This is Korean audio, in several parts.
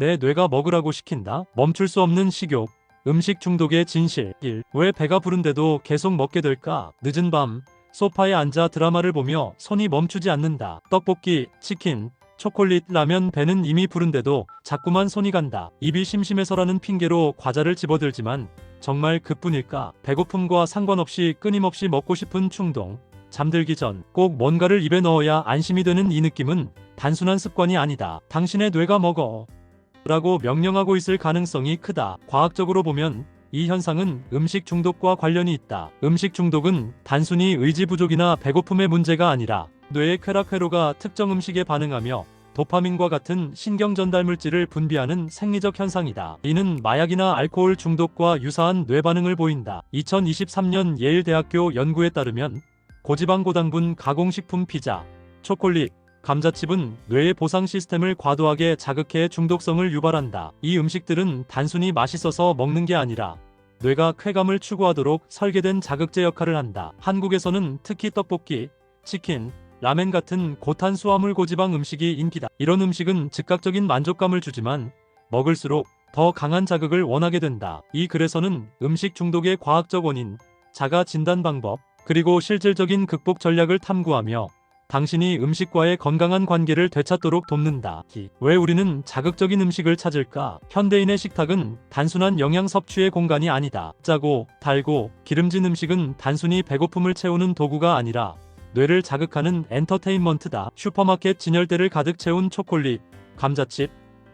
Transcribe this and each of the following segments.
내 뇌가 먹으라고 시킨다. 멈출 수 없는 식욕. 음식 중독의 진실. 1. 왜 배가 부른데도 계속 먹게 될까? 늦은 밤 소파에 앉아 드라마를 보며 손이 멈추지 않는다. 떡볶이, 치킨, 초콜릿, 라면. 배는 이미 부른데도 자꾸만 손이 간다. 입이 심심해서라는 핑계로 과자를 집어들지만 정말 그뿐일까? 배고픔과 상관없이 끊임없이 먹고 싶은 충동. 잠들기 전 꼭 뭔가를 입에 넣어야 안심이 되는 이 느낌은 단순한 습관이 아니다. 당신의 뇌가 먹어 라고 명령하고 있을 가능성이 크다. 과학적으로 보면 이 현상은 음식 중독과 관련이 있다. 음식 중독은 단순히 의지 부족이나 배고픔의 문제가 아니라 뇌의 쾌락 회로가 특정 음식에 반응하며 도파민과 같은 신경 전달 물질을 분비하는 생리적 현상이다. 이는 마약이나 알코올 중독과 유사한 뇌 반응을 보인다. 2023년 예일대학교 연구에 따르면 고지방 고당분 가공식품 피자, 초콜릿, 감자칩은 뇌의 보상 시스템을 과도하게 자극해 중독성을 유발한다. 이 음식들은 단순히 맛있어서 먹는 게 아니라 뇌가 쾌감을 추구하도록 설계된 자극제 역할을 한다. 한국에서는 특히 떡볶이, 치킨, 라멘 같은 고탄수화물 고지방 음식이 인기다. 이런 음식은 즉각적인 만족감을 주지만 먹을수록 더 강한 자극을 원하게 된다. 이 글에서는 음식 중독의 과학적 원인, 자가 진단 방법, 그리고 실질적인 극복 전략을 탐구하며 당신이 음식과의 건강한 관계를 되찾도록 돕는다. 왜 우리는 자극적인 음식을 찾을까? 현대인의 식탁은 단순한 영양 섭취의 공간이 아니다. 짜고, 달고, 기름진 음식은 단순히 배고픔을 채우는 도구가 아니라 뇌를 자극하는 엔터테인먼트다. 슈퍼마켓 진열대를 가득 채운 초콜릿, 감자칩,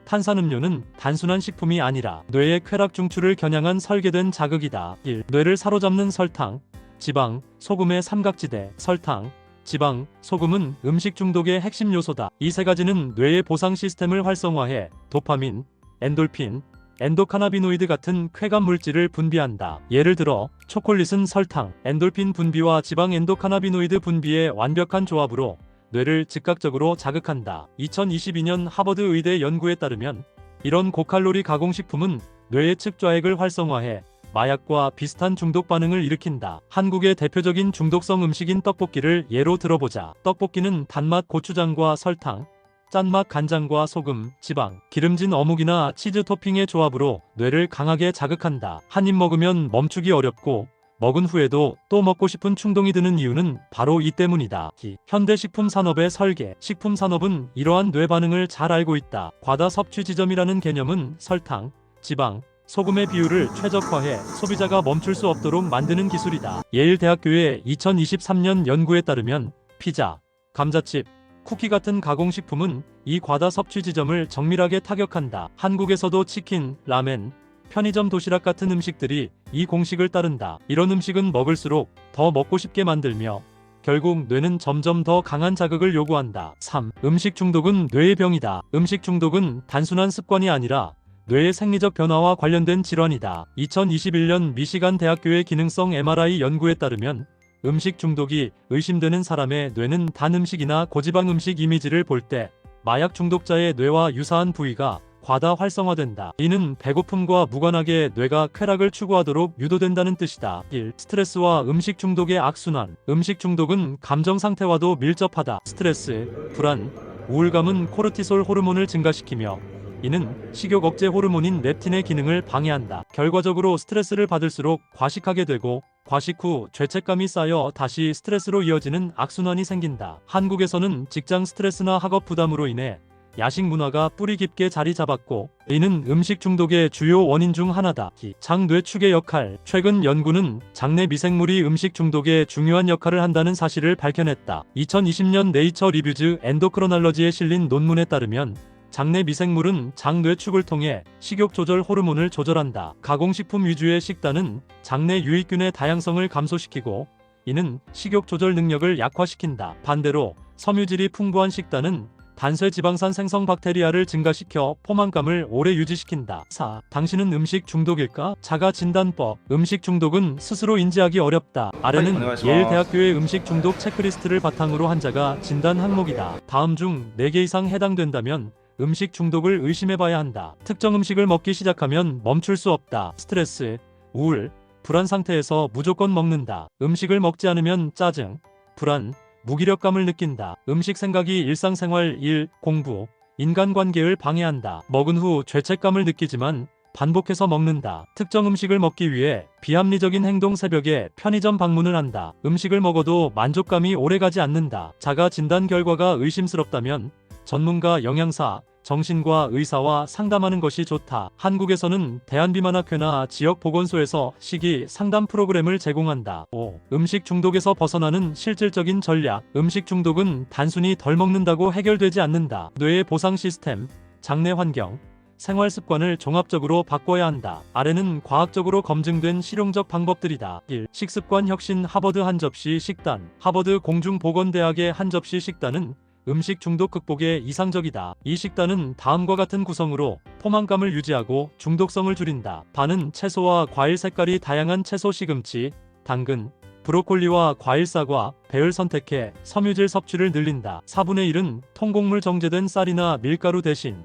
탄산음료는 단순한 식품이 아니라 뇌의 쾌락 중추를 겨냥한 설계된 자극이다. 1. 뇌를 사로잡는 설탕, 지방, 소금의 삼각지대. 설탕, 지방, 소금은 음식 중독의 핵심 요소다. 이 세 가지는 뇌의 보상 시스템을 활성화해 도파민, 엔돌핀, 엔도카나비노이드 같은 쾌감 물질을 분비한다. 예를 들어 초콜릿은 설탕, 엔돌핀 분비와 지방 엔도카나비노이드 분비의 완벽한 조합으로 뇌를 즉각적으로 자극한다. 2022년 하버드 의대 연구에 따르면 이런 고칼로리 가공식품은 뇌의 측좌액을 활성화해 마약과 비슷한 중독 반응을 일으킨다. 한국의 대표적인 중독성 음식인 떡볶이를 예로 들어보자. 떡볶이는 단맛 고추장과 설탕, 짠맛 간장과 소금, 지방, 기름진 어묵이나 치즈 토핑의 조합으로 뇌를 강하게 자극한다. 한 입 먹으면 멈추기 어렵고 먹은 후에도 또 먹고 싶은 충동이 드는 이유는 바로 이 때문이다. 현대 식품 산업의 설계. 식품 산업은 이러한 뇌 반응을 잘 알고 있다. 과다 섭취 지점이라는 개념은 설탕, 지방, 소금의 비율을 최적화해 소비자가 멈출 수 없도록 만드는 기술이다. 예일대학교의 2023년 연구에 따르면 피자, 감자칩, 쿠키 같은 가공식품은 이 과다 섭취 지점을 정밀하게 타격한다. 한국에서도 치킨, 라멘, 편의점 도시락 같은 음식들이 이 공식을 따른다. 이런 음식은 먹을수록 더 먹고 싶게 만들며 결국 뇌는 점점 더 강한 자극을 요구한다. 3. 음식 중독은 뇌의 병이다. 음식 중독은 단순한 습관이 아니라 뇌의 생리적 변화와 관련된 질환이다. 2021년 미시간 대학교의 기능성 MRI 연구에 따르면 음식 중독이 의심되는 사람의 뇌는 단 음식이나 고지방 음식 이미지를 볼 때 마약 중독자의 뇌와 유사한 부위가 과다 활성화된다. 이는 배고픔과 무관하게 뇌가 쾌락을 추구하도록 유도된다는 뜻이다. 1. 스트레스와 음식 중독의 악순환. 음식 중독은 감정 상태와도 밀접하다. 스트레스, 불안, 우울감은 코르티솔 호르몬을 증가시키며 이는 식욕 억제 호르몬인 렙틴의 기능을 방해한다. 결과적으로 스트레스를 받을수록 과식하게 되고 과식 후 죄책감이 쌓여 다시 스트레스로 이어지는 악순환이 생긴다. 한국에서는 직장 스트레스나 학업 부담으로 인해 야식 문화가 뿌리 깊게 자리 잡았고 이는 음식 중독의 주요 원인 중 하나다. 장뇌축의 역할. 최근 연구는 장내 미생물이 음식 중독에 중요한 역할을 한다는 사실을 밝혀냈다. 2020년 네이처 리뷰즈 엔도크로날러지에 실린 논문에 따르면 장내 미생물은 장뇌축을 통해 식욕 조절 호르몬을 조절한다. 가공식품 위주의 식단은 장내 유익균의 다양성을 감소시키고 이는 식욕 조절 능력을 약화시킨다. 반대로 섬유질이 풍부한 식단은 단쇄 지방산 생성 박테리아를 증가시켜 포만감을 오래 유지시킨다. 4. 당신은 음식 중독일까? 자가 진단법. 음식 중독은 스스로 인지하기 어렵다. 아래는 예일대학교의 음식 중독 체크리스트를 바탕으로 한 자가 진단 항목이다. 다음 중 4개 이상 해당된다면 음식 중독을 의심해봐야 한다. 특정 음식을 먹기 시작하면 멈출 수 없다. 스트레스, 우울, 불안 상태에서 무조건 먹는다. 음식을 먹지 않으면 짜증, 불안, 무기력감을 느낀다. 음식 생각이 일상생활 1. 공부, 인간관계를 방해한다. 먹은 후 죄책감을 느끼지만 반복해서 먹는다. 특정 음식을 먹기 위해 비합리적인 행동. 새벽에 편의점 방문을 한다. 음식을 먹어도 만족감이 오래가지 않는다. 자가 진단 결과가 의심스럽다면 전문가 영양사, 정신과 의사와 상담하는 것이 좋다. 한국에서는 대한비만학회나 지역보건소에서 식이 상담 프로그램을 제공한다. 5. 음식 중독에서 벗어나는 실질적인 전략. 음식 중독은 단순히 덜 먹는다고 해결되지 않는다. 뇌의 보상 시스템, 장내 환경, 생활 습관을 종합적으로 바꿔야 한다. 아래는 과학적으로 검증된 실용적 방법들이다. 1. 식습관 혁신. 하버드 한 접시 식단. 하버드 공중보건대학의 한 접시 식단은 음식 중독 극복에 이상적이다. 이 식단은 다음과 같은 구성으로 포만감을 유지하고 중독성을 줄인다. 반은 채소와 과일. 색깔이 다양한 채소. 시금치, 당근, 브로콜리와 과일. 사과, 배를 선택해 섬유질 섭취를 늘린다. 4분의 1은 통곡물 정제된 쌀이나 밀가루 대신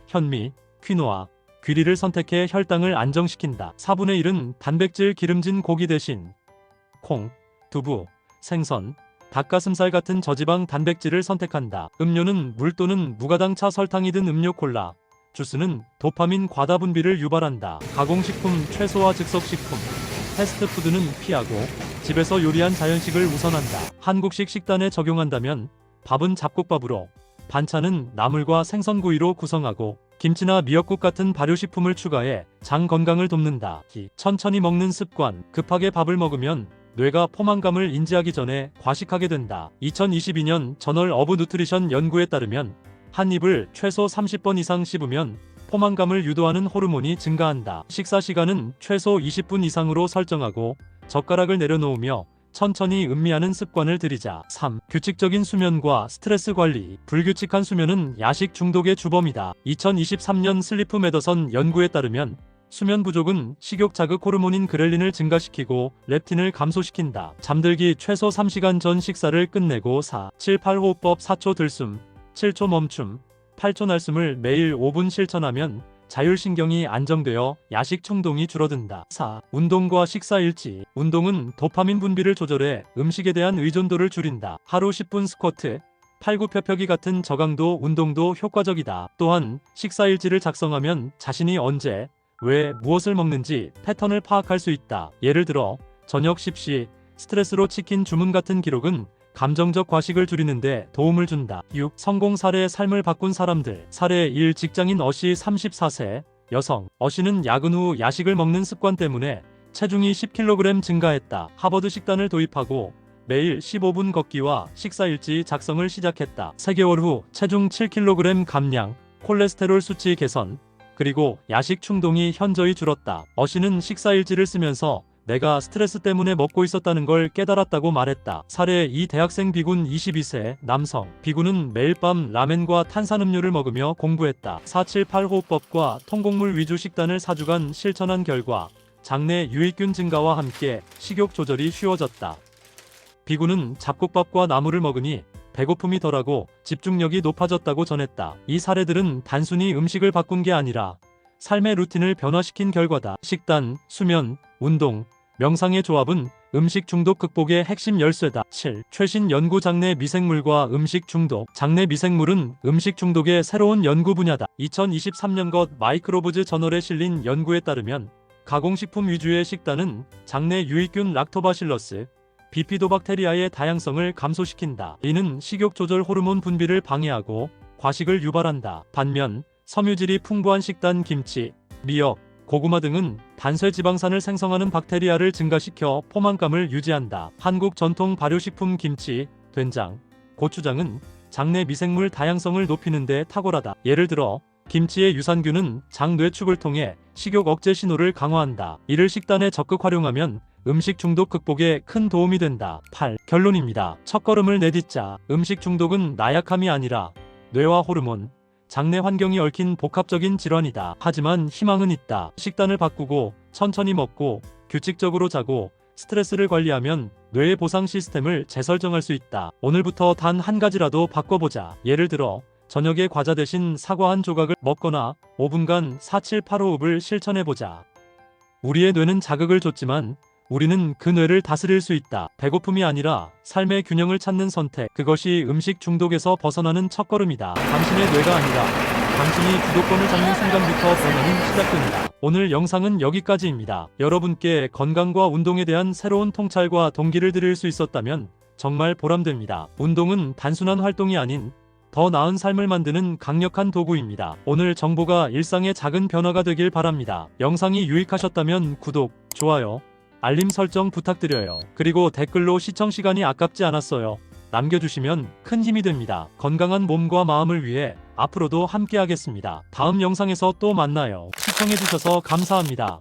현미, 퀴노아, 귀리를 선택해 혈당을 안정시킨다. 4분의 1은 단백질 기름진 고기 대신 콩, 두부, 생선, 닭가슴살 같은 저지방 단백질을 선택한다. 음료는 물 또는 무가당차 설탕이 든 음료. 콜라, 주스는 도파민 과다 분비를 유발한다. 가공식품, 채소와 즉석식품, 패스트푸드는 피하고 집에서 요리한 자연식을 우선한다. 한국식 식단에 적용한다면 밥은 잡곡밥으로, 반찬은 나물과 생선구이로 구성하고 김치나 미역국 같은 발효식품을 추가해 장 건강을 돕는다. 천천히 먹는 습관. 급하게 밥을 먹으면 뇌가 포만감을 인지하기 전에 과식하게 된다. 2022년 저널 오브 누트리션 연구에 따르면 한 입을 최소 30번 이상 씹으면 포만감을 유도하는 호르몬이 증가한다. 식사 시간은 최소 20분 이상으로 설정하고 젓가락을 내려놓으며 천천히 음미하는 습관을 들이자. 3. 규칙적인 수면과 스트레스 관리. 불규칙한 수면은 야식 중독의 주범이다. 2023년 슬리프 메더선 연구에 따르면 수면 부족은 식욕 자극 호르몬인 그렐린을 증가시키고 렙틴을 감소시킨다. 잠들기 최소 3시간 전 식사를 끝내고 4. 7-8 호흡법. 4초 들숨, 7초 멈춤, 8초 날숨을 매일 5분 실천하면 자율신경이 안정되어 야식 충동이 줄어든다. 4. 운동과 식사 일치. 운동은 도파민 분비를 조절해 음식에 대한 의존도를 줄인다. 하루 10분 스쿼트, 팔굽혀펴기 같은 저강도 운동도 효과적이다. 또한 식사 일지를 작성하면 자신이 언제, 왜, 무엇을 먹는지 패턴을 파악할 수 있다. 예를 들어 저녁 10시 스트레스로 치킨 주문 같은 기록은 감정적 과식을 줄이는데 도움을 준다. 6. 성공 사례. 삶을 바꾼 사람들. 사례 1. 직장인 어씨 34세 여성. 어씨는 야근 후 야식을 먹는 습관 때문에 체중이 10kg 증가했다. 하버드 식단을 도입하고 매일 15분 걷기와 식사일지 작성을 시작했다. 3개월 후 체중 7kg 감량, 콜레스테롤 수치 개선, 그리고 야식 충동이 현저히 줄었다. 어씨는 식사일지를 쓰면서 내가 스트레스 때문에 먹고 있었다는 걸 깨달았다고 말했다. 사례 2. 대학생 비군 22세 남성. 비군은 매일 밤 라멘과 탄산음료를 먹으며 공부했다. 4-7-8 호흡법과 통곡물 위주 식단을 4주간 실천한 결과 장내 유익균 증가와 함께 식욕 조절이 쉬워졌다. 비군은 잡곡밥과 나물을 먹으니 배고픔이 덜하고 집중력이 높아졌다고 전했다. 이 사례들은 단순히 음식을 바꾼 게 아니라 삶의 루틴을 변화시킨 결과다. 식단, 수면, 운동, 명상의 조합은 음식 중독 극복의 핵심 열쇠다. 7. 최신 연구. 장내 미생물과 음식 중독. 장내 미생물은 음식 중독의 새로운 연구 분야다. 2023년 것 마이크로브즈 저널에 실린 연구에 따르면 가공식품 위주의 식단은 장내 유익균 락토바실러스, 비피도박테리아의 다양성을 감소시킨다. 이는 식욕 조절 호르몬 분비를 방해하고 과식을 유발한다. 반면 섬유질이 풍부한 식단, 김치, 미역, 고구마 등은 단쇄 지방산을 생성하는 박테리아를 증가시켜 포만감을 유지한다. 한국 전통 발효식품 김치, 된장, 고추장은 장내 미생물 다양성을 높이는 데 탁월하다. 예를 들어 김치의 유산균은 장 뇌축을 통해 식욕 억제 신호를 강화한다. 이를 식단에 적극 활용하면 음식 중독 극복에 큰 도움이 된다. 8. 결론입니다. 첫걸음을 내딛자. 음식 중독은 나약함이 아니라 뇌와 호르몬, 장내 환경이 얽힌 복합적인 질환이다. 하지만 희망은 있다. 식단을 바꾸고 천천히 먹고 규칙적으로 자고 스트레스를 관리하면 뇌의 보상 시스템을 재설정할 수 있다. 오늘부터 단 한 가지라도 바꿔보자. 예를 들어 저녁에 과자 대신 사과 한 조각을 먹거나 5분간 4-7-8 호흡을 실천해보자. 우리의 뇌는 자극을 줬지만 우리는 그 뇌를 다스릴 수 있다. 배고픔이 아니라 삶의 균형을 찾는 선택. 그것이 음식 중독에서 벗어나는 첫걸음이다. 당신의 뇌가 아니라 당신이 주도권을 잡는 순간부터 변화는 시작됩니다. 오늘 영상은 여기까지입니다. 여러분께 건강과 운동에 대한 새로운 통찰과 동기를 드릴 수 있었다면 정말 보람됩니다. 운동은 단순한 활동이 아닌 더 나은 삶을 만드는 강력한 도구입니다. 오늘 정보가 일상의 작은 변화가 되길 바랍니다. 영상이 유익하셨다면 구독, 좋아요, 알림 설정 부탁드려요. 그리고 댓글로 시청 시간이 아깝지 않았어요 남겨주시면 큰 힘이 됩니다. 건강한 몸과 마음을 위해 앞으로도 함께하겠습니다. 다음 영상에서 또 만나요. 시청해주셔서 감사합니다.